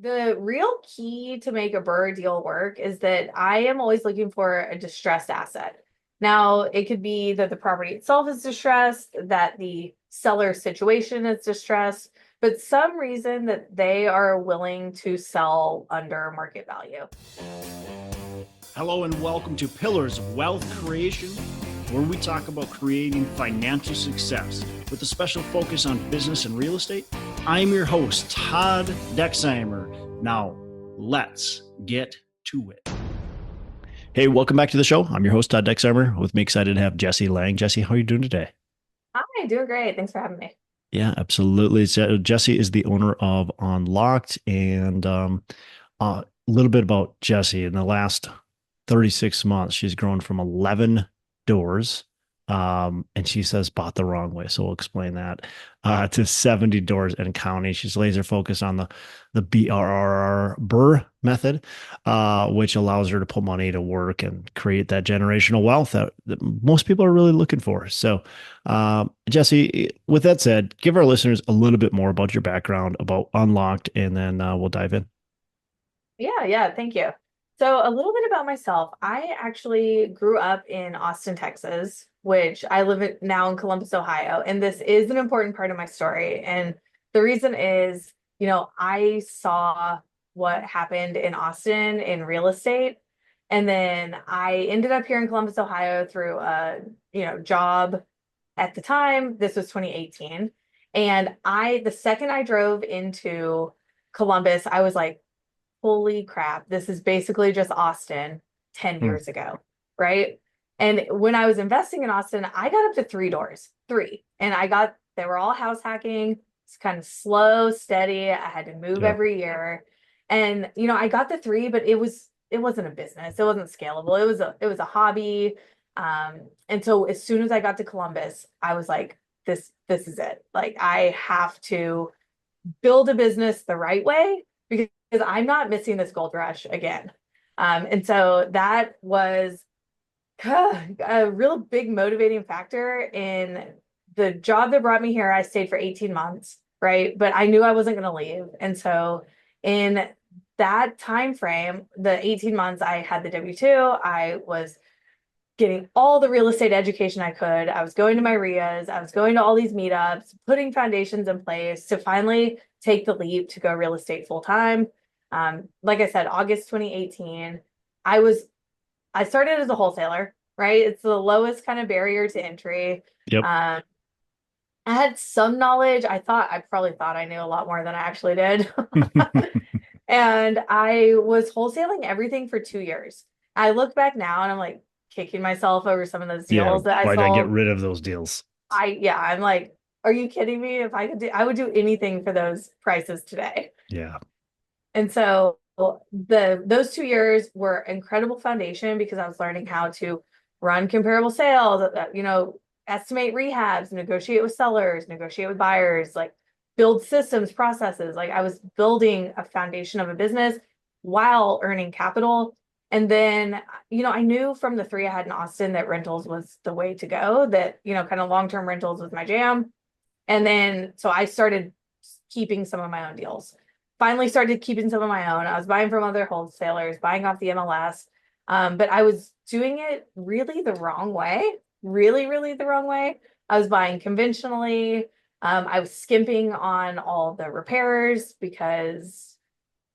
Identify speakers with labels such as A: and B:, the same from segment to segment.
A: The real key to make a BRRRR deal work is that I am always looking for a distressed asset. Now, it could be that the property itself is distressed, that the seller situation is distressed, but some reason that they are willing to sell under market value.
B: Hello and welcome to Pillars of Wealth Creation, where we talk about creating financial success with a special focus on business and real estate. I'm your host, Todd Dexheimer. Now, let's get to it. Hey, welcome back to the show. I'm your host, Todd Dexheimer. With me, excited to have Jessie Lang. Jessie, how are you doing today?
A: Hi, doing great. Thanks for having me.
B: Yeah, absolutely. So Jessie is the owner of Unlocked, and a little bit about Jessie. In the last 36 months, she's grown from 11 doors, and she says bought the wrong way. So we'll explain that, to 70 doors and counting. She's laser focused on the BRRRR method, which allows her to put money to work and create that generational wealth that most people are really looking for. So, Jessie, with that said, give our listeners a little bit more about your background, about Unlocked, and then we'll dive in.
A: Yeah, thank you. So a little bit about myself. I actually grew up in Austin, Texas, which I live now in Columbus, Ohio. And this is an important part of my story. And the reason is, I saw what happened in Austin in real estate. And then I ended up here in Columbus, Ohio through a, job at the time. This was 2018. And the second I drove into Columbus, I was like, holy crap, this is basically just Austin 10
B: Hmm.
A: years ago, right? And when I was investing in Austin, I got up to three. And they were all house hacking. It's kind of slow, steady. I had to move
B: Yeah.
A: every year. And, I got the three, but it wasn't a business. It wasn't scalable. It was a hobby. And so as soon as I got to Columbus, I was like, this is it. Like, I have to build a business the right way because I'm not missing this gold rush again. And so that was a real big motivating factor in the job that brought me here. I stayed for 18 months, right? But I knew I wasn't going to leave. And so in that time frame, the 18 months, I had the W-2, I was getting all the real estate education I could. I was going to my RIAs. I was going to all these meetups, putting foundations in place to finally take the leap to go real estate full time. Like I said, August 2018, I started as a wholesaler, right? It's the lowest kind of barrier to entry.
B: Yep.
A: I had some knowledge. I probably thought I knew a lot more than I actually did. And I was wholesaling everything for 2 years. I look back now and I'm like kicking myself over some of those
B: Yeah.
A: deals that I
B: Why not get
A: sold.
B: rid of those deals?
A: I'm like, are you kidding me? If I would do anything for those prices today.
B: Yeah.
A: And so those 2 years were incredible foundation because I was learning how to run comparable sales, estimate rehabs, negotiate with sellers, negotiate with buyers, like build systems, processes. Like I was building a foundation of a business while earning capital. And then, I knew from the three I had in Austin that rentals was the way to go, that, kind of long-term rentals was my jam. And then, so I started keeping some of my own deals. Finally started keeping some of my own. I was buying from other wholesalers, buying off the MLS. But I was doing it really the wrong way, really, really the wrong way. I was buying conventionally. I was skimping on all the repairs because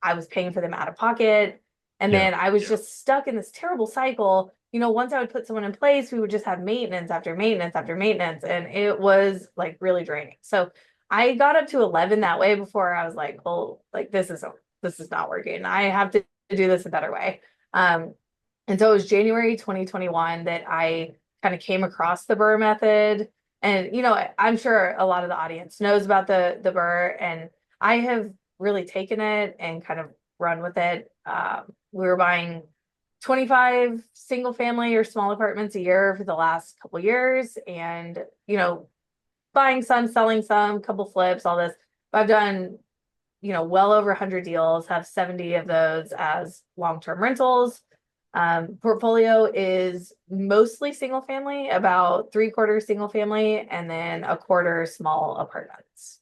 A: I was paying for them out of pocket. And
B: Yeah.
A: then I was just stuck in this terrible cycle. Once I would put someone in place, we would just have maintenance after maintenance after maintenance. And it was like really draining. So I got up to 11 that way before I was like, well, like this is not working. I have to do this a better way. And so it was January 2021 that I kind of came across the BRRRR method. And, I'm sure a lot of the audience knows about the BRRRR, and I have really taken it and kind of run with it. We were buying 25 single family or small apartments a year for the last couple of years, and, buying some, selling some, couple flips, all this. But I've done, well over 100 deals, have 70 of those as long-term rentals. Portfolio is mostly single family, about 3/4 single family, and then a quarter small apartments.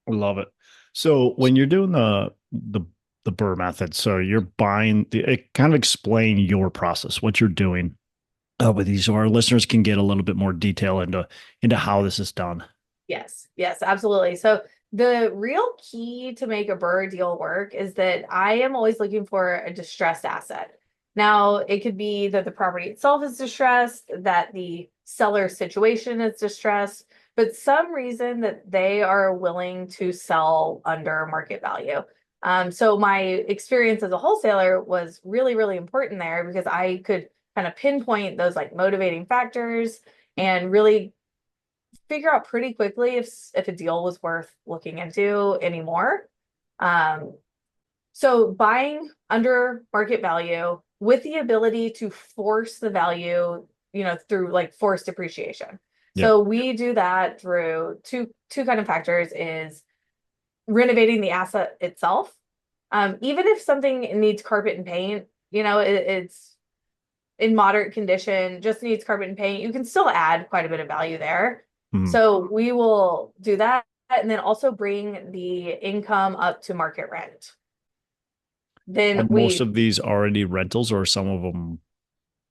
B: Love it. So when you're doing the BRRRR method, so you're buying it kind of explain your process, what you're doing with these, so our listeners can get a little bit more detail into how this is done.
A: Yes, yes, absolutely. So the real key to make a BRRRR deal work is that I am always looking for a distressed asset. Now, it could be that the property itself is distressed, that the seller situation is distressed, but some reason that they are willing to sell under market value. So my experience as a wholesaler was really, really important there because I could kind of pinpoint those like motivating factors and really figure out pretty quickly if a deal was worth looking into anymore. Um, so buying under market value with the ability to force the value, through like forced depreciation.
B: Yep.
A: So we do that through two kind of factors is renovating the asset itself. Even if something needs carpet and paint, it's in moderate condition, just needs carpet and paint, you can still add quite a bit of value there.
B: Mhm.
A: So we will do that and then also bring the income up to market rent.
B: Are
A: Then
B: most
A: we,
B: of these already rentals, or some of them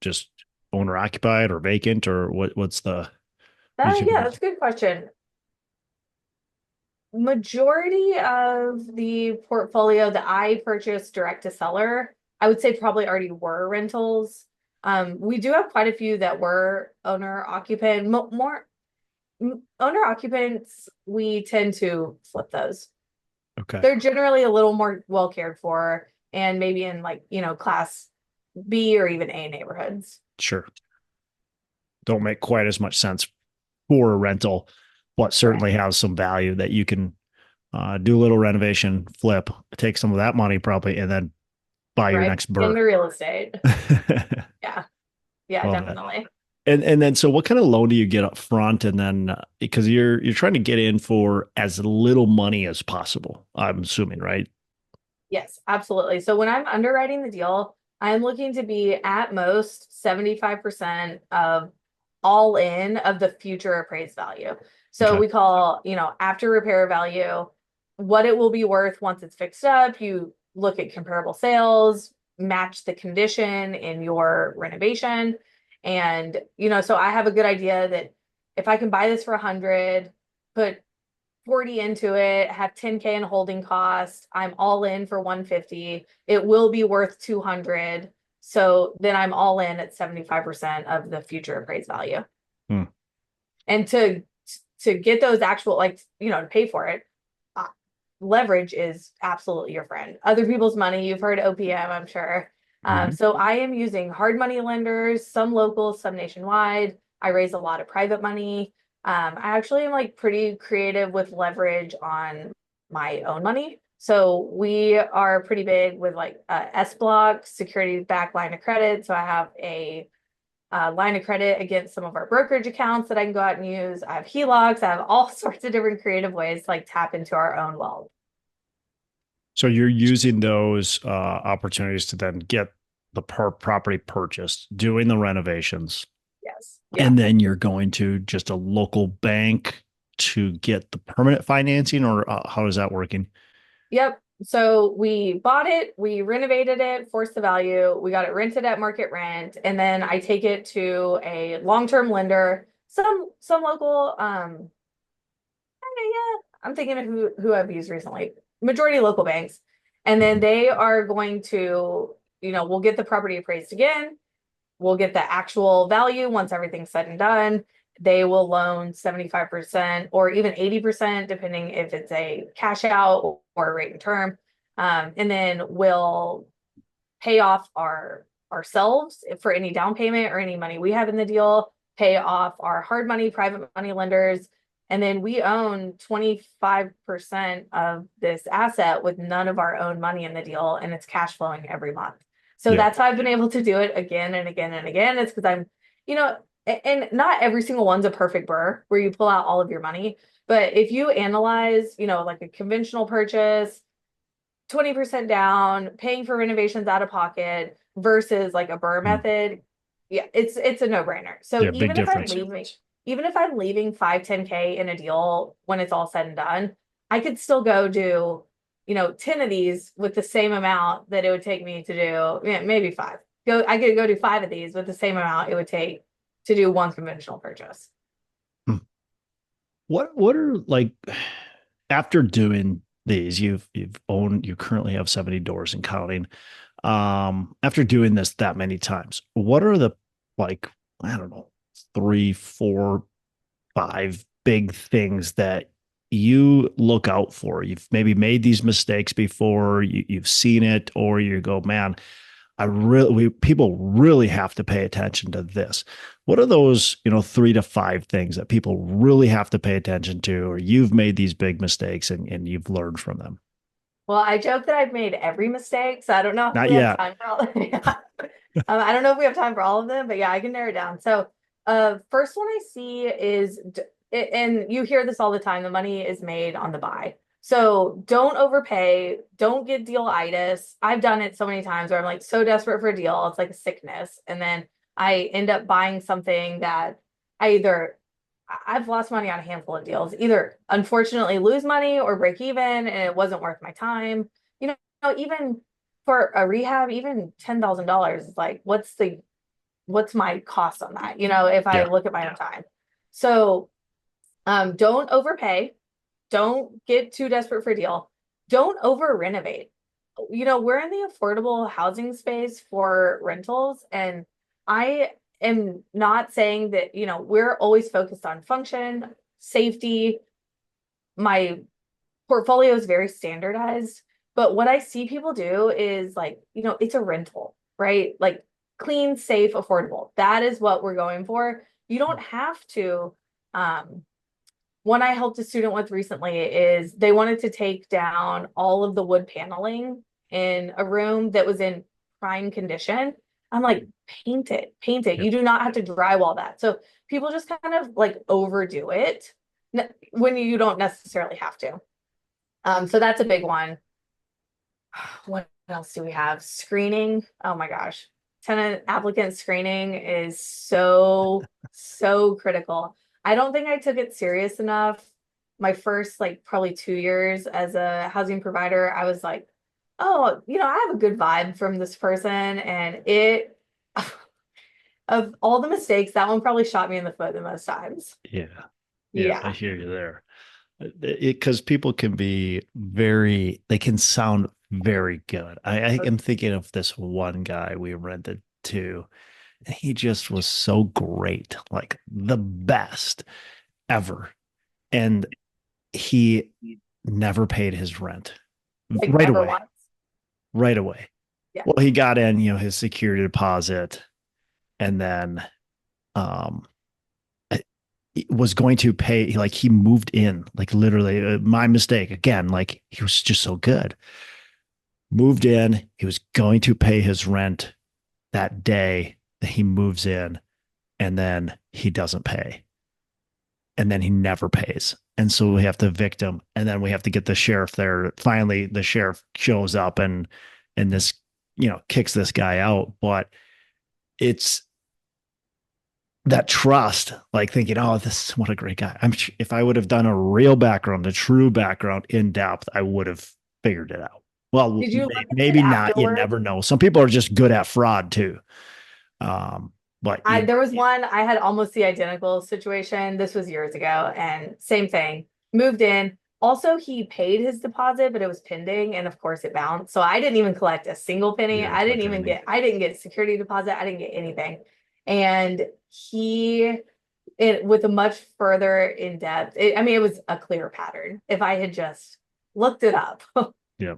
B: just owner occupied or vacant, or what's the you
A: yeah,
B: typically?
A: that's a good question. Majority of the portfolio that I purchased direct to seller, I would say probably already were rentals. We do have quite a few that were owner occupant, more owner occupants, we tend to flip those.
B: Okay,
A: They're generally a little more well cared for and maybe in like, class B or even A neighborhoods.
B: sure. Don't make quite as much sense for a rental, but
A: Correct.
B: certainly have some value that you can do a little renovation, flip, take some of that money probably, and then buy your
A: Right.
B: next
A: In the
B: BRRRR.
A: real estate. Yeah. Yeah,
B: Love that.
A: definitely.
B: And then so what kind of loan do you get up front, and then because you're trying to get in for as little money as possible, I'm assuming, right?
A: Yes, absolutely. So when I'm underwriting the deal, I'm looking to be at most 75% of all in of the future appraised value. So
B: Okay.
A: we call, after repair value, what it will be worth once it's fixed up. You look at comparable sales, match the condition in your renovation. And, so I have a good idea that if I can buy this for 100, put 40 into it, have 10K in holding cost. I'm all in for 150. It will be worth 200. So then I'm all in at 75% of the future appraised value.
B: Hmm.
A: And to get those actual like, to pay for it, uh, leverage is absolutely your friend. Other people's money, you've heard OPM, I'm sure.
B: Mhm.
A: So I am using hard money lenders, some local, some nationwide. I raise a lot of private money. I actually am like pretty creative with leverage on my own money. So we are pretty big with like S block, security back line of credit. So I have a line of credit against some of our brokerage accounts that I can go out and use. I have HELOCs. I have all sorts of different creative ways to like tap into our own wealth.
B: So you're using those opportunities to then get the property purchased, doing the renovations,
A: Yes. Yeah.
B: and then you're going to just a local bank to get the permanent financing, or how is that working?
A: Yep. So we bought it, we renovated it, forced the value, we got it rented at market rent, and then I take it to a long-term lender, some local yeah, I'm thinking of who I've used recently. Majority local banks. And then
B: Mhm.
A: they are going to, we'll get the property appraised again. We'll get the actual value once everything's said and done. They will loan 75% or even 80%, depending if it's a cash out or a rate and term. And then we'll pay off ourselves for any down payment or any money we have in the deal, pay off our hard money, private money lenders, and then we own 25% of this asset with none of our own money in the deal, and it's cash flowing every month. So
B: Yeah.
A: that's how I've been able to do it again and again and again. It's because you know, and not every single one's a perfect BRRRR where you pull out all of your money. But if you analyze, like a conventional purchase, 20% down, paying for renovations out of pocket versus like a BRRRR
B: Mm.
A: method, yeah, it's a no-brainer. So
B: Yeah, big difference.
A: even if I'm leaving 5, 10K in a deal when it's all said and done, I could still go do, 10 of these with the same amount that it would take me to do, yeah, maybe five. I could go do five of these with the same amount it would take to do one conventional purchase.
B: Hmm. What are like after doing these, you currently have 70 doors and counting. After doing this that many times, what are the like, I don't know, three, four, five big things that you look out for? You've maybe made these mistakes before, you've seen it, or you go, man, people really have to pay attention to this. What are those, 3 to 5 things that people really have to pay attention to, or you've made these big mistakes and you've learned from them?
A: Well, I joke that I've made every mistake, so I don't know if
B: Not
A: we have
B: yet.
A: time for all of them. I don't know if we have time for all of them, but yeah, I can narrow it down. So, first one I see is, and you hear this all the time, the money is made on the buy. So don't overpay, don't get deal-itis. I've done it so many times where I'm like so desperate for a deal, it's like a sickness. And then I end up buying something that I've lost money on a handful of deals, either unfortunately lose money or break even, and it wasn't worth my time. Even for a rehab, even $10,000 is like, what's my cost on that? If I
B: Yeah.
A: look at my own time. So, don't overpay. Don't get too desperate for a deal. Don't over renovate. We're in the affordable housing space for rentals, and I am not saying that, we're always focused on function, safety. My portfolio is very standardized, but what I see people do is like, it's a rental, right? Like clean, safe, affordable. That is what we're going for. You don't have to, one I helped a student with recently is they wanted to take down all of the wood paneling in a room that was in prime condition. I'm like, paint it, paint it.
B: Yep.
A: You do not have to drywall that. So people just kind of like overdo it when you don't necessarily have to. So that's a big one. What else do we have? Screening. Oh my gosh. Tenant applicant screening is so, so critical. I don't think I took it serious enough. My first, like, probably 2 years as a housing provider, I was like, oh, I have a good vibe from this person. And of all the mistakes, that one probably shot me in the foot the most times.
B: Yeah. Yeah. I
A: Yeah.
B: hear you there. Because people can be they can sound very good. I am thinking of this one guy we rented to, and he just was so great, like the best ever. And he never paid his rent
A: Like
B: right
A: never
B: away,
A: once.
B: right away.
A: Yeah.
B: Well, he got in, his security deposit, and then um was going to pay, like he moved in, like literally my mistake again, like he was just so good. Moved in, he was going to pay his rent that day that he moves in, and then he doesn't pay, and then he never pays, and so we have to evict him, and then we have to get the sheriff there. Finally the sheriff shows up, and this, kicks this guy out. But it's that trust, like thinking, oh, this, what a great guy. If I would have done a real background, a true background in depth, I would have figured it out. Well,
A: Did you look at it
B: maybe not. You
A: afterward?
B: never know. Some people are just good at fraud too. But
A: There was one, I had almost the identical situation. This was years ago, and same thing. Moved in. Also, he paid his deposit, but it was pending, and of course it bounced. So I didn't even collect a single penny.
B: you didn't collect anything.
A: I didn't get security deposit. I didn't get anything. And with a much further in depth, I mean, it was a clear pattern if I had just looked it up.
B: Yeah.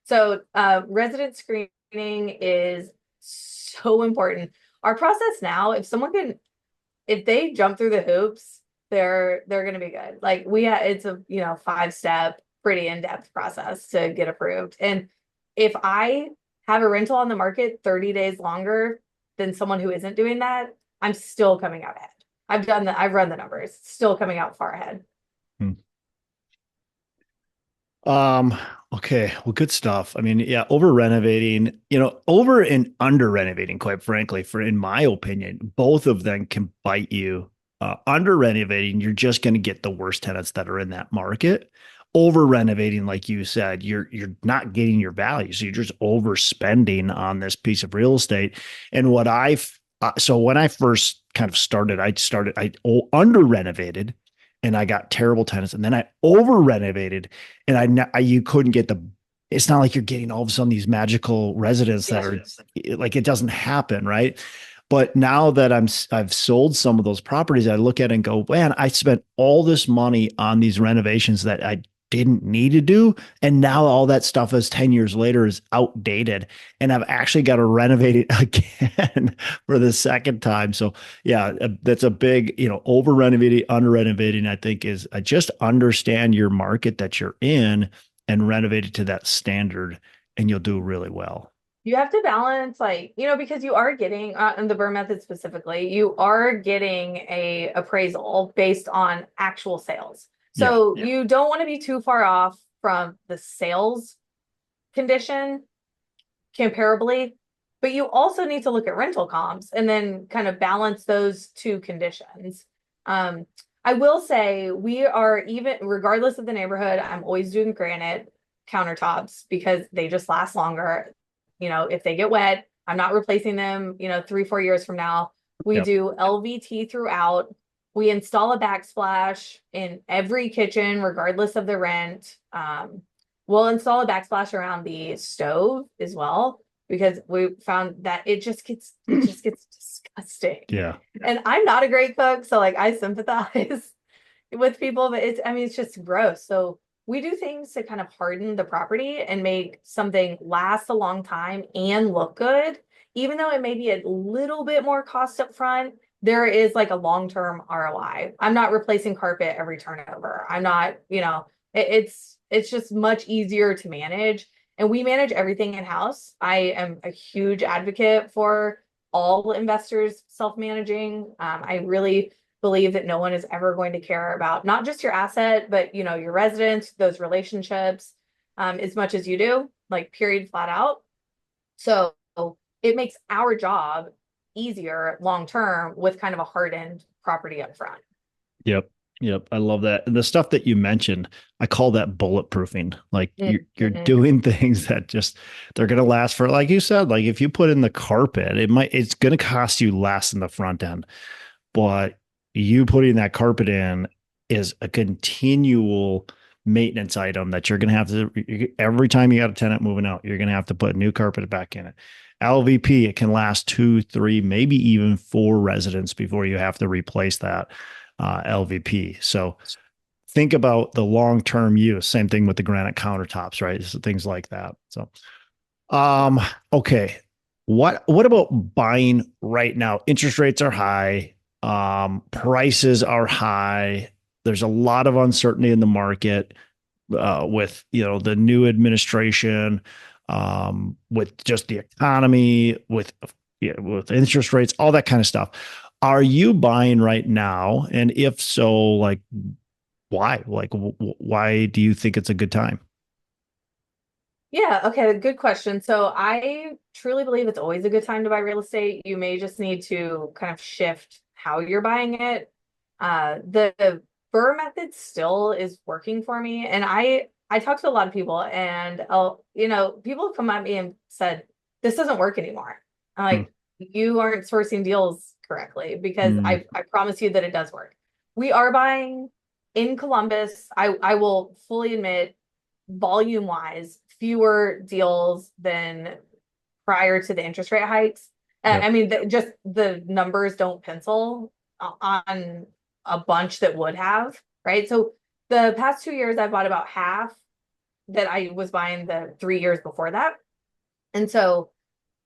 A: So, resident screening is so important. Our process now, if they jump through the hoops, they're going to be good. Like it's a, 5-step, pretty in-depth process to get approved. And if I have a rental on the market 30 days longer than someone who isn't doing that, I'm still coming out ahead. I've run the numbers, still coming out far ahead.
B: Hmm. Um, okay. Well, good stuff. I mean, yeah, over renovating, over and under renovating, quite frankly, in my opinion, both of them can bite you. Under renovating, you're just going to get the worst tenants that are in that market. over renovating, like you said, you're not getting your value. So you're just overspending on this piece of real estate. And what so when I first kind of started, I under renovated and I got terrible tenants. And then I over renovated and you couldn't get it's not like you're getting all of a sudden these magical residents that are like, it doesn't happen. Right. But now that I've sold some of those properties, I look at it and go, man, I spent all this money on these renovations that I didn't need to do. And now all that stuff is 10 years later is outdated. And I've actually got to renovate it again for the second time. So yeah, that's a big, over renovating, under renovating, I think is just understand your market that you're in and renovate it to that standard and you'll do really well.
A: You have to balance, like, because you are getting, in the BRRRR method specifically, you are getting a appraisal based on actual sales. So you don't want to be too far off from the sales condition comparably, but you also need to look at rental comps and then kind of balance those two conditions. I will say we are, even regardless of the neighborhood, I'm always doing granite countertops because they just last longer. If they get wet, I'm not replacing them, 3-4 years from now. We do LVT throughout. We install a backsplash in every kitchen, regardless of the rent. We'll install a backsplash around the stove as well, because we found that it just gets disgusting.
B: Yeah.
A: And I'm not a great cook, so like I sympathize with people, but it's just gross. So we do things to kind of harden the property and make something last a long time and look good. Even though it may be a little bit more cost up front, there is like a long-term ROI. I'm not replacing carpet every turnover. I'm not, it's just much easier to manage. And we manage everything in-house. I am a huge advocate for all investors self-managing. I really believe that no one is ever going to care about not just your asset, but your residents, those relationships, as much as you do, like period, flat out. So it makes our job easier long term with kind of a hardened property up front.
B: Yep. Yep. I love that. And the stuff that you mentioned, I call that bulletproofing. Like you're doing things that they're going to last for, like you said, like if you put in the carpet, it's going to cost you less in the front end, but you putting that carpet in is a continual maintenance item that you're going to have to, every time you got a tenant moving out, you're going to have to put new carpet back in it. LVP, it can last 2, 3, maybe even 4 residents before you have to replace that LVP. So think about the long-term use. Same thing with the granite countertops, right? So things like that. So, okay. What about buying right now? Interest rates are high. Prices are high. There's a lot of uncertainty in the market with the new administration, with just the economy, with interest rates, all that kind of stuff. Are you buying right now? And if so, like why? Like why do you think it's a good time?
A: Yeah, okay, good question. So I truly believe it's always a good time to buy real estate. You may just need to kind of shift how you're buying it. The BRRRR method still is working for me. And I talk to a lot of people and people have come at me and said, this doesn't work anymore. I'm like, you aren't sourcing deals correctly, because I promise you that it does work. We are buying in Columbus. I will fully admit, volume wise, fewer deals than prior to the interest rate hikes. I mean, just the numbers don't pencil on a bunch that would have, right? So the past 2 years, I've bought about half that I was buying the 3 years before that. And so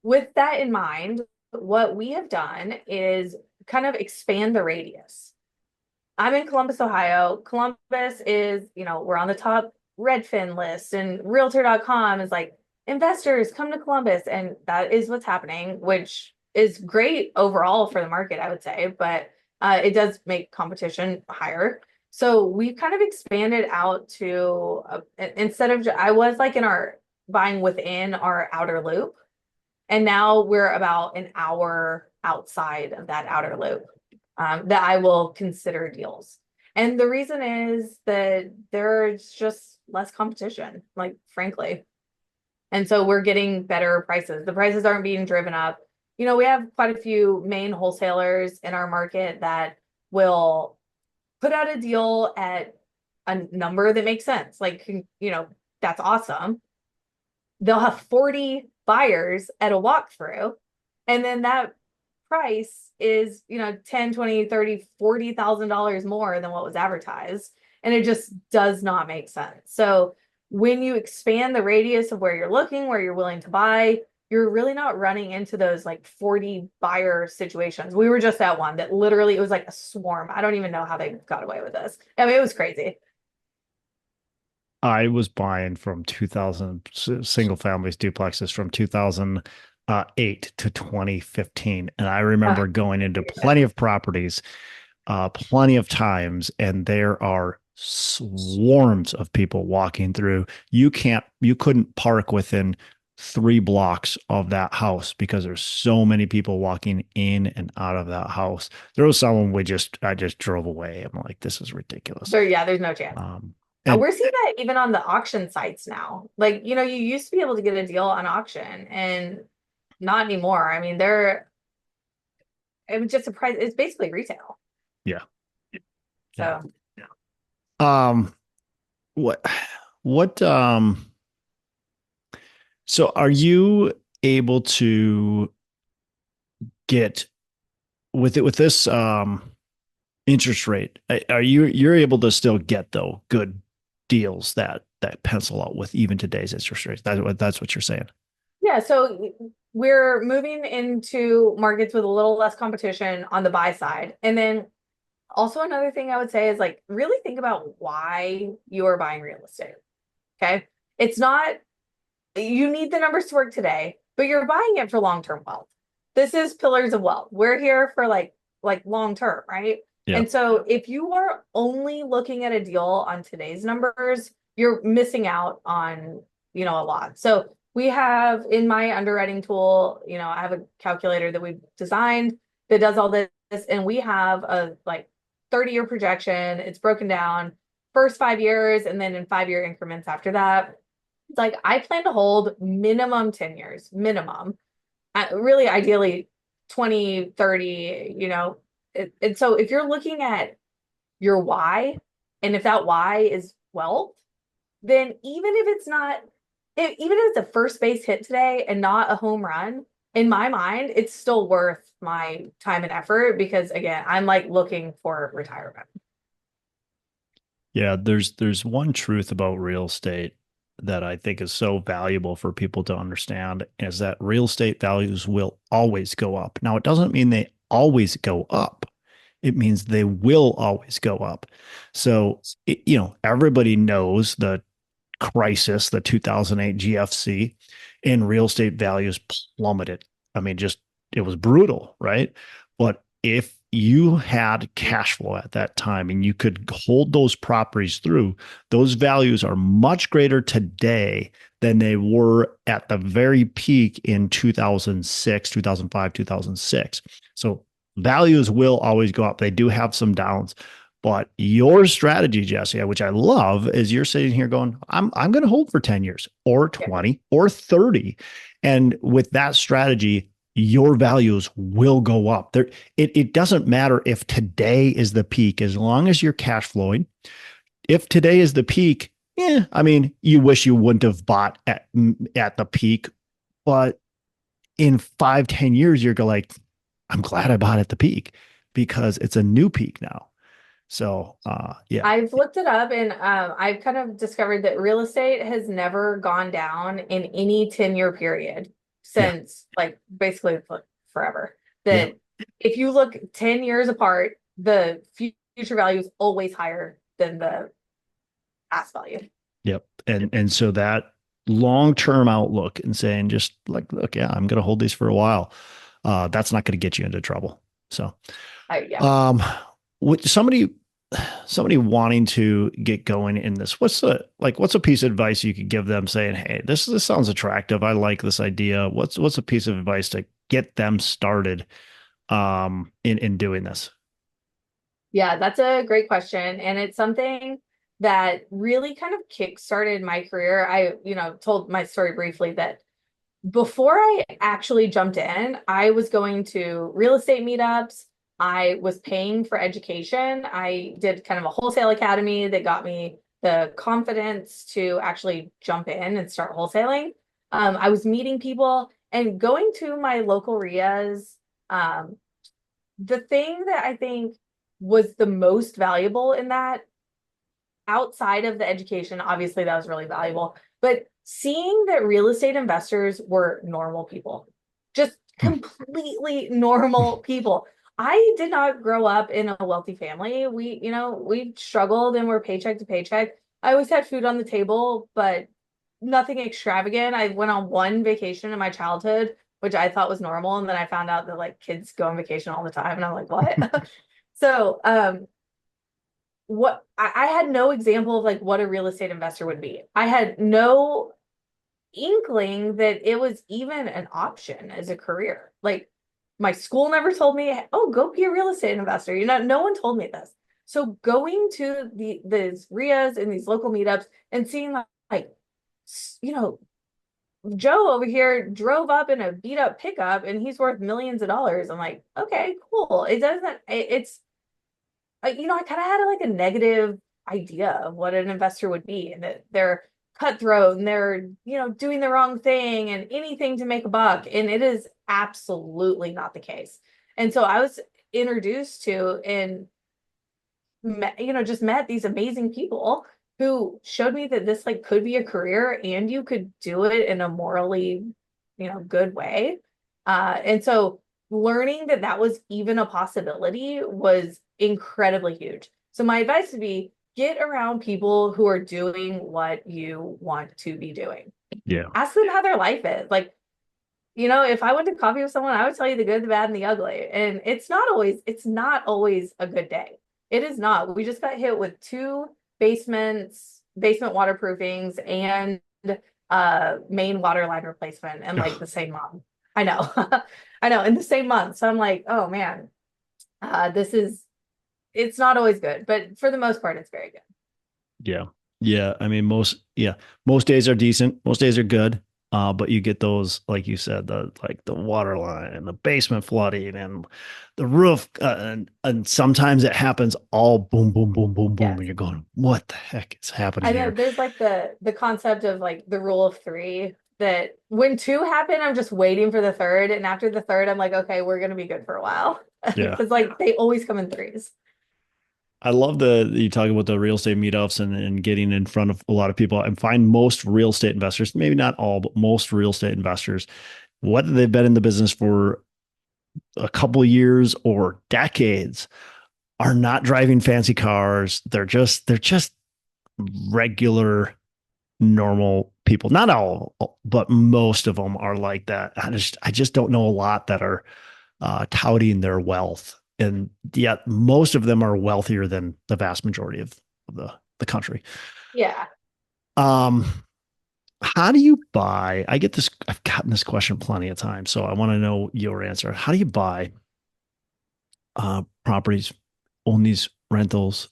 A: with that in mind, what we have done is kind of expand the radius. I'm in Columbus, Ohio. Columbus is, we're on the top Redfin list, and realtor.com is like, investors come to Columbus. And that is what's happening, which is great overall for the market, I would say, but it does make competition higher. So we've kind of expanded out to, instead of, I was like buying within our outer loop. And now we're about an hour outside of that outer loop that I will consider deals. And the reason is that there's just less competition, like frankly. And so we're getting better prices. The prices aren't being driven up. We have quite a few main wholesalers in our market that will put out a deal at a number that makes sense. Like, that's awesome. They'll have 40 buyers at a walkthrough. And then that price is, 10, 20, 30, $40,000 more than what was advertised. And it just does not make sense. So when you expand the radius of where you're looking, where you're willing to buy, you're really not running into those like 40 buyer situations. We were just at one that literally it was like a swarm. I don't even know how they got away with this. I mean, it was crazy.
B: I was buying from 2000 single families duplexes from 2008 to 2015. And I remember going into plenty of properties, plenty of times, and there are swarms of people walking through. You couldn't park within 3 blocks of that house because there's so many people walking in and out of that house. There was someone I just drove away. I'm like, this is ridiculous.
A: There's no chance.
B: And
A: we're seeing that even on the auction sites now. Like, you used to be able to get a deal on auction and not anymore. I mean, it was just a price. It's basically retail.
B: yeah.
A: So,
B: what, what, so are you able to get with this, interest rate? You're able to still get though good deals that pencil out with even today's interest rates? That's what you're saying.
A: yeah. So we're moving into markets with a little less competition on the buy side. And then also another thing I would say is like really think about why you are buying real estate. Okay. It's not, you need the numbers to work today, but you're buying it for long-term wealth. This is pillars of wealth. We're here for like long-term, right?
B: Yeah.
A: And so if you are only looking at a deal on today's numbers, you're missing out on, a lot. So we have in my underwriting tool, I have a calculator that we've designed that does all this, and we have a like 30-year projection. It's broken down first 5 years and then in 5-year increments after that. It's like I plan to hold minimum 10 years, minimum. Really ideally 20, 30, and so if you're looking at your why, and if that why is wealth, then even if it's not, even if it's a first base hit today and not a home run, in my mind, it's still worth my time and effort because again, I'm like looking for retirement.
B: Yeah, there's one truth about real estate that I think is so valuable for people to understand is that real estate values will always go up. Now, it doesn't mean they always go up. It means they will always go up. So, everybody knows the crisis, the 2008 GFC, and real estate values plummeted. I mean, it was brutal, right? But if you had cash flow at that time and you could hold those properties through, those values are much greater today than they were at the very peak in 2006, 2005, 2006. So values will always go up. They do have some downs. But your strategy, Jessie, which I love, is you're sitting here going, I'm going to hold for 10 years or 20 or 30. And with that strategy, your values will go up. It doesn't matter if today is the peak, as long as you're cash flowing. If today is the peak, I mean, you wish you wouldn't have bought at the peak, but in 5-10 years, you're like, I'm glad I bought at the peak because it's a new peak now. So, yeah,
A: I've looked it up and I've kind of discovered that real estate has never gone down in any 10-year period since like basically forever. That if you look 10 years apart, the future value is always higher than the past value.
B: Yep. And so that long-term outlook and saying just like, look, yeah, I'm going to hold these for a while. That's not going to get you into trouble. So, with somebody wanting to get going in this, what's a piece of advice you could give them saying, hey, this sounds attractive. I like this idea. What's a piece of advice to get them started in doing this?
A: Yeah, that's a great question. And it's something that really kind of kick-started my career. I, told my story briefly that before I actually jumped in, I was going to real estate meetups. I was paying for education. I did kind of a wholesale academy that got me the confidence to actually jump in and start wholesaling. I was meeting people and going to my local RIAs. Um, the thing that I think was the most valuable in that, outside of the education, obviously that was really valuable, but seeing that real estate investors were normal people, just
B: Hmm.
A: completely normal people. I did not grow up in a wealthy family. We struggled and were paycheck to paycheck. I always had food on the table, but nothing extravagant. I went on one vacation in my childhood, which I thought was normal. And then I found out that like kids go on vacation all the time. And I'm like, what? So, what I had no example of like what a real estate investor would be. I had no inkling that it was even an option as a career. Like my school never told me, "Oh, go be a real estate investor." No one told me this. So going to these RIAs and these local meetups and seeing like you know, Joe over here drove up in a beat up pickup and he's worth millions of dollars. I'm like, okay, cool. It's I kind of had like a negative idea of what an investor would be, and that they're cutthroat and they're, doing the wrong thing and anything to make a buck. And it is absolutely not the case. And so I was introduced to and just met these amazing people who showed me that this like could be a career and you could do it in a morally, good way. And so learning that that was even a possibility was incredibly huge. So my advice would be get around people who are doing what you want to be doing.
B: Yeah.
A: Ask them how their life is. Like, if I went to coffee with someone, I would tell you the good, the bad, and the ugly. And it's not always a good day. It is not. We just got hit with two basement waterproofings and main water line replacement in like the same month. I know. I know, in the same month. So I'm like, oh man, it's not always good, but for the most part, it's very good.
B: Yeah. Yeah. I mean, most days are decent. Most days are good. But you get those, like you said, the water line and the basement flooding and the roof, and sometimes it happens all boom, boom, boom, boom, boom,
A: Yes.
B: and you're going, what the heck is happening
A: I know
B: here?
A: there's like the concept of like the rule of three, that when two happen, I'm just waiting for the third. And after the third, I'm like, okay, we're gonna be good for a while.
B: Yeah.
A: Because like they always come in threes.
B: I love you talk about the real estate meetups and getting in front of a lot of people. I find most real estate investors, maybe not all, but most real estate investors, whether they've been in the business for a couple of years or decades, are not driving fancy cars. They're just regular, normal people. Not all, but most of them are like that. I just don't know a lot that are touting their wealth, and yet most of them are wealthier than the vast majority of the country.
A: Yeah.
B: Um, how do you buy? I get this. I've gotten this question plenty of times, so I want to know your answer. How do you buy properties, own these rentals,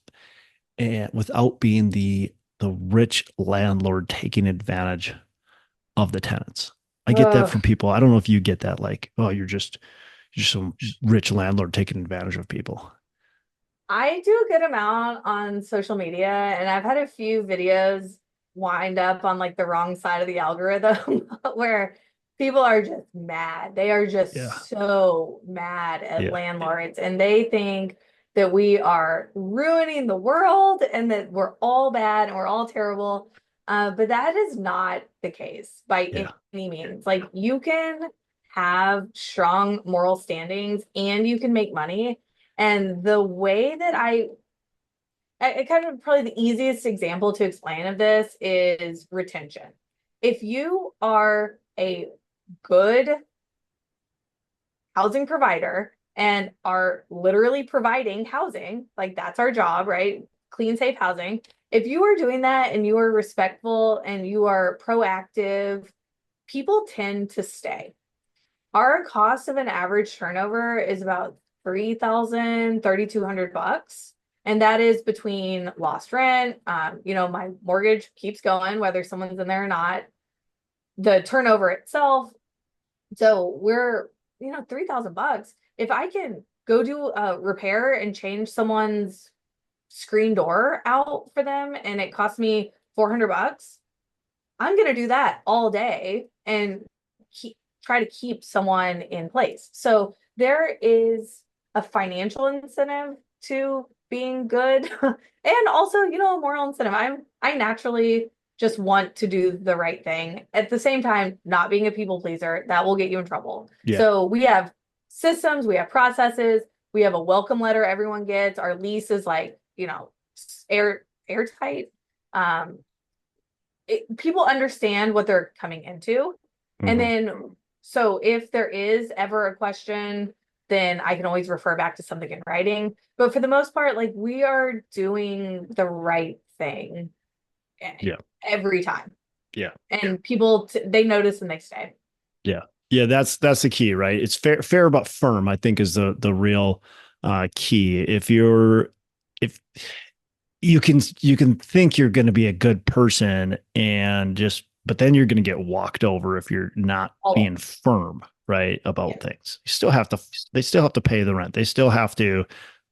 B: and without being the rich landlord taking advantage of the tenants? I get that
A: Ugh.
B: from people. I don't know if you get that, like, oh, you're some rich landlord taking advantage of people.
A: I do a good amount on social media, and I've had a few videos wind up on like the wrong side of the algorithm where people are just mad. They are
B: Yeah.
A: just so mad at
B: Yeah.
A: landlords, and they think that we are ruining the world and that we're all bad and we're all terrible. But that is not the case by
B: Yeah.
A: any means. Like you can have strong moral standings and you can make money. And the way that I kind of probably the easiest example to explain of this is retention. If you are a good housing provider and are literally providing housing, like that's our job, right? Clean, safe housing. If you are doing that and you are respectful and you are proactive, people tend to stay. Our cost of an average turnover is about 3,000, 3,200 bucks. And that is between lost rent, my mortgage keeps going, whether someone's in there or not, the turnover itself. So we're, $3,000. If I can go do a repair and change someone's screen door out for them and it costs me $400, I'm going to do that all day and try to keep someone in place. So there is a financial incentive to being good and also, a moral incentive. I naturally just want to do the right thing. At the same time, not being a people pleaser, that will get you in trouble.
B: Yeah.
A: So we have systems, we have processes, we have a welcome letter everyone gets. Our lease is like, airtight. People understand what they're coming into. And then, so if there is ever a question, then I can always refer back to something in writing. But for the most part, like, we are doing the right thing every time.
B: Yeah.
A: And people, they notice and they stay.
B: Yeah. Yeah. That's the key, right? It's fair, but firm, I think, is the real key. If you can think you're going to be a good person but then you're going to get walked over if you're not being firm, right, about things. They still have to pay the rent. They still have to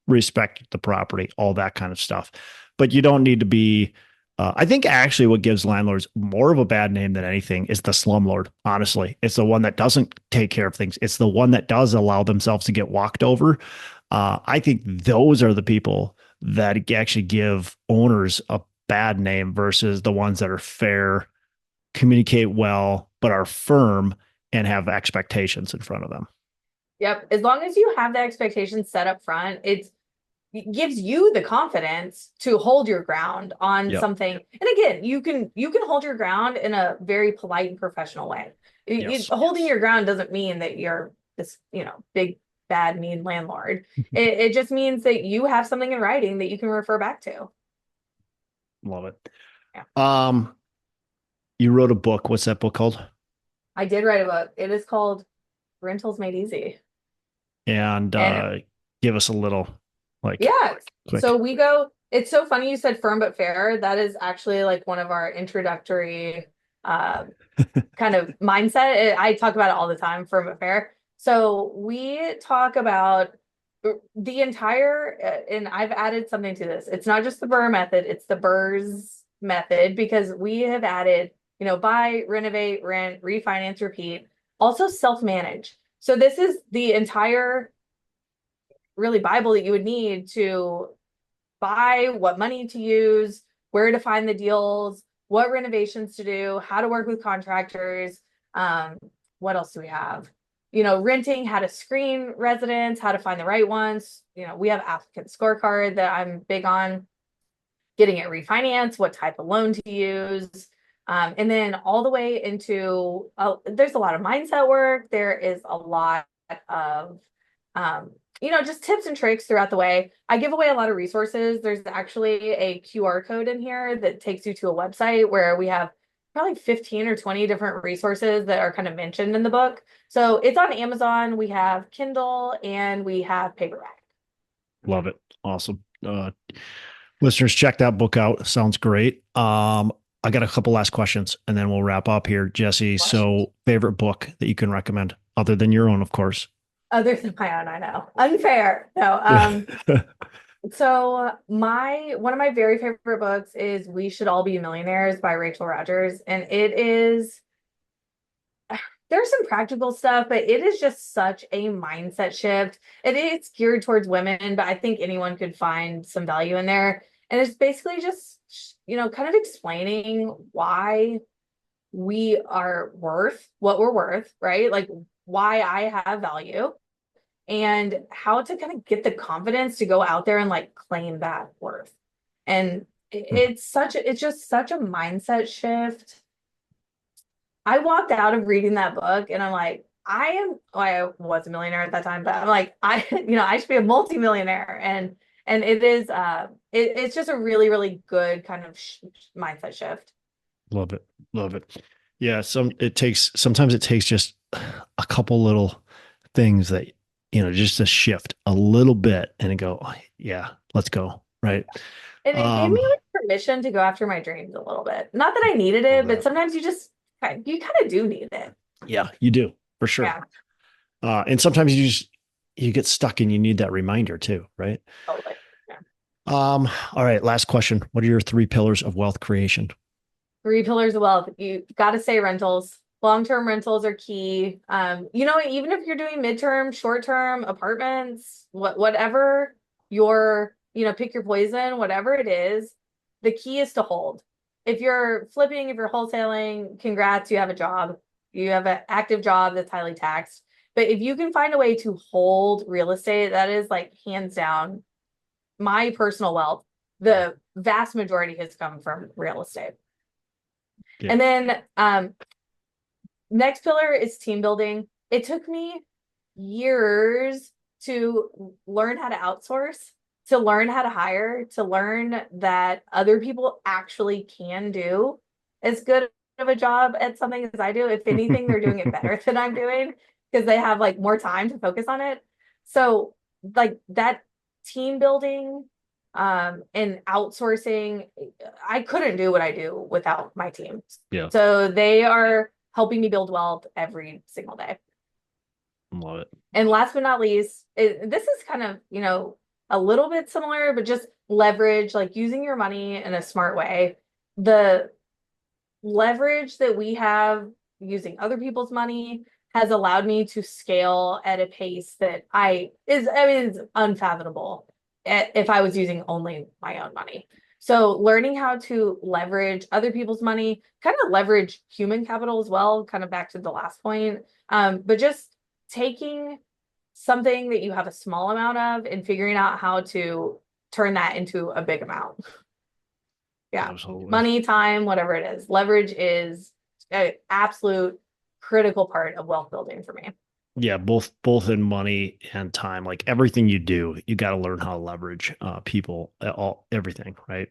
B: respect the property, all that kind of stuff. But you don't need to be, I think actually what gives landlords more of a bad name than anything is the slumlord. Honestly, it's the one that doesn't take care of things. It's the one that does allow themselves to get walked over. I think those are the people that actually give owners a bad name versus the ones that are fair, communicate well, but are firm and have expectations in front of them.
A: Yep. As long as you have the expectations set up front, it gives you the confidence to hold your ground on something. And again, you can hold your ground in a very polite and professional way. Holding your ground doesn't mean that you're this, big, bad, mean landlord. It just means that you have something in writing that you can refer back to.
B: Love it.
A: Yeah.
B: You wrote a book. What's that book called?
A: I did write a book. It is called Rentals Made Easy.
B: And give us a little, quick.
A: So it's so funny you said firm but fair. That is actually like one of our introductory kind of mindset. I talk about it all the time, firm but fair. So we talk about the entire, and I've added something to this. It's not just the BRRRR method, it's the BRRRR's method, because we have added, buy, renovate, rent, refinance, repeat, also self-manage. So this is the entire really Bible that you would need to buy, what money to use, where to find the deals, what renovations to do, how to work with contractors. What else do we have? Renting, how to screen residents, how to find the right ones. We have applicant scorecard that I'm big on, getting it refinanced, what type of loan to use. And then all the way into, there's a lot of mindset work. There is a lot of, just tips and tricks throughout the way. I give away a lot of resources. There's actually a QR code in here that takes you to a website where we have probably 15 or 20 different resources that are kind of mentioned in the book. So it's on Amazon. We have Kindle and we have paperback.
B: Love it. Awesome. Listeners, check that book out. Sounds great. I got a couple last questions and then we'll wrap up here, Jessie. So favorite book that you can recommend other than your own, of course.
A: Other than my own, I know. Unfair. No. So one of my very favorite books is We Should All Be Millionaires by Rodgers. And there's some practical stuff, but it is just such a mindset shift. It's geared towards women, but I think anyone could find some value in there. And it's basically just, kind of explaining why we are worth what we're worth, right? Like why I have value and how to kind of get the confidence to go out there and like claim that worth. And it's just such a mindset shift. I walked out of reading that book and I'm like, I was a millionaire at that time, but I'm like, I should be a multimillionaire. And it is, it's just a really, really good kind of mindset shift.
B: Love it. Love it. Yeah. Sometimes it takes just a couple little things that, just to shift a little bit and go, oh, yeah, let's go. Right.
A: And it gave
B: Um,
A: me like permission to go after my dreams a little bit. Not that I needed
B: love
A: it, but
B: that.
A: sometimes you kind of do need it.
B: Yeah, you do for sure.
A: Yeah,
B: And sometimes you get stuck and you need that reminder too, right?
A: totally. Yeah.
B: All right, last question. What are your three pillars of wealth creation?
A: Three pillars of wealth. You got to say rentals. Long-term rentals are key. Even if you're doing midterm, short-term apartments, whatever pick your poison, whatever it is, the key is to hold. If you're flipping, if you're wholesaling, congrats, you have a job. You have an active job that's highly taxed. But if you can find a way to hold real estate, that is like hands down my personal wealth. The vast majority has come from real estate.
B: Yeah.
A: And then next pillar is team building. It took me years to learn how to outsource, to learn how to hire, to learn that other people actually can do as good of a job at something as I do. If anything, they're doing it better than I'm doing because they have like more time to focus on it. So like that team building and outsourcing, I couldn't do what I do without my team.
B: Yeah.
A: So they are helping me build wealth every single day.
B: Love it.
A: And last but not least, this is kind of, a little bit similar, but just leverage, like using your money in a smart way. The leverage that we have using other people's money has allowed me to scale at a pace that is unfathomable if I was using only my own money. So learning how to leverage other people's money, kind of leverage human capital as well, kind of back to the last point. But just taking something that you have a small amount of and figuring out how to turn that into a big amount. Yeah.
B: Absolutely.
A: Money, time, whatever it is. Leverage is an absolute critical part of wealth building for me.
B: Yeah, both in money and time. Like everything you do, you got to learn how to leverage people, everything, right?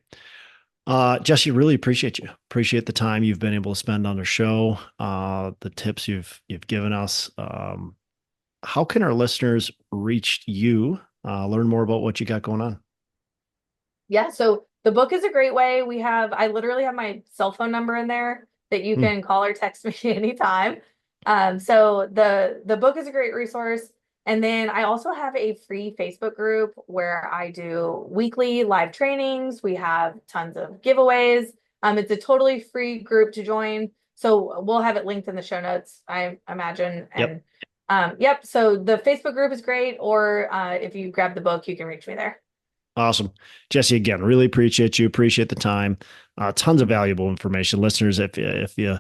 B: Jesse, really appreciate you. Appreciate the time you've been able to spend on the show, the tips you've given us. How can our listeners reach you, learn more about what you got going on?
A: Yeah, so the book is a great way. I literally have my cell phone number in there that you can call or text me anytime. So the book is a great resource. And then I also have a free Facebook group where I do weekly live trainings. We have tons of giveaways. It's a totally free group to join. So we'll have it linked in the show notes, I imagine. And yep. So the Facebook group is great. Or if you grab the book, you can reach me there.
B: Awesome. Jesse, again, really appreciate you. Appreciate the time. Tons of valuable information. Listeners, if you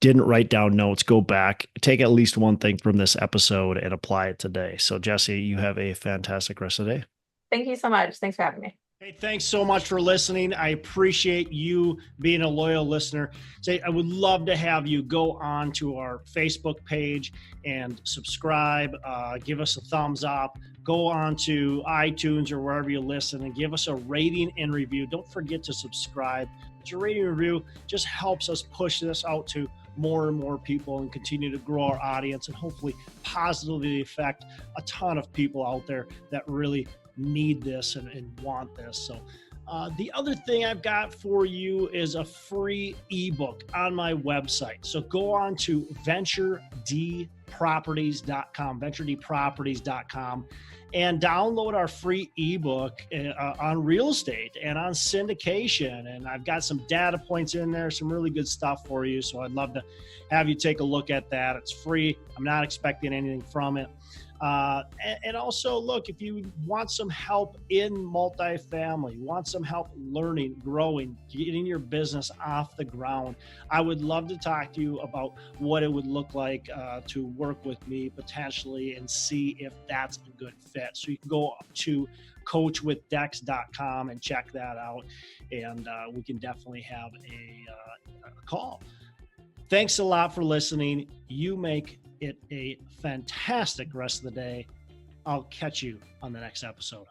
B: didn't write down notes, go back, take at least one thing from this episode and apply it today. So Jesse, you have a fantastic rest of the day.
A: Thank you so much. Thanks for having me.
B: Hey, thanks so much for listening. I appreciate you being a loyal listener. I would love to have you go on to our Facebook page and subscribe, give us a thumbs up, go on to iTunes or wherever you listen and give us a rating and review. Don't forget to subscribe. Your rating and review just helps us push this out to more and more people and continue to grow our audience and hopefully positively affect a ton of people out there that really need this and want this. So the other thing I've got for you is a free ebook on my website. So go on to venturedproperties.com, and download our free ebook on real estate and on syndication. And I've got some data points in there, some really good stuff for you. So I'd love to have you take a look at that. It's free. I'm not expecting anything from it. And also, look, if you want some help in multifamily, want some help learning, growing, getting your business off the ground, I would love to talk to you about what it would look like to work with me potentially and see if that's a good fit. So you can go to coachwithdex.com and check that out, and we can definitely have a call. Thanks a lot for listening. You make it a fantastic rest of the day. I'll catch you on the next episode.